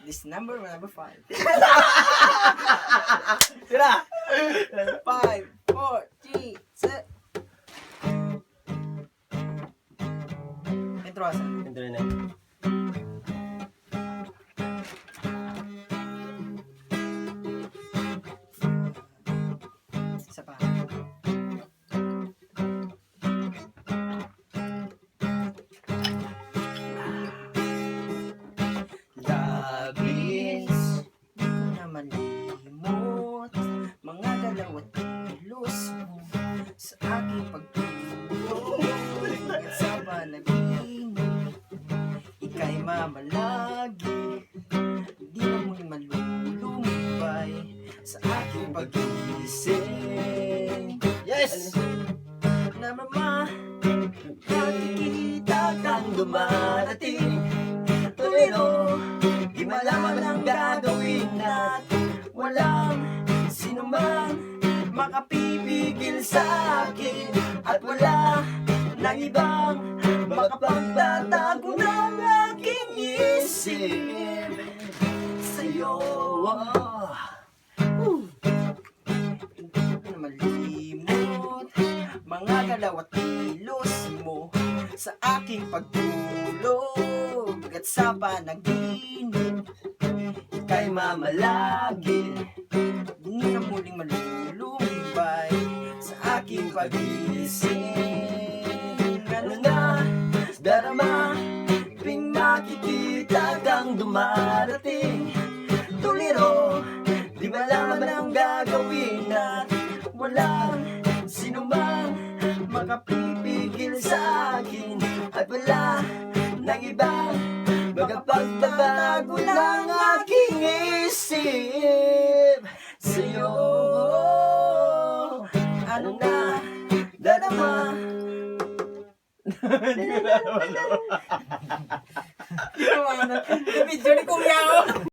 This number 5. Tira! 5, 4, 3, set. Intro asan? Ito na. Isa pa. Labis, di ko na malimot mga galaw at kilos mo sa aking pagtulog. At sa panaginip, ika'y mamalagi, di na mo'y malulumbay sa aking pag-iisip. Yes! Na mama, nakikita kang dumarating. Tuliro, di malaman ang gagawin at walang sinuman makapipigil sa akin. At wala nang ibang makapagtatago ng aking isip sa'yo. Hindi ko na malimot mga galaw at kilos mo sa aking pagtulog at sa panaginip. Ika'y mamalagi, di na muling malulumbay sa aking pag-iisip. Ano na darama tuwing makikita kang dumarating. Tuliro, di malaman ang gagawin at walang sinumang makapipigil sa akin. At wala nang ibang magpagbabago ng aking isip sa'yo. Ano na darama? Video ni Kuya.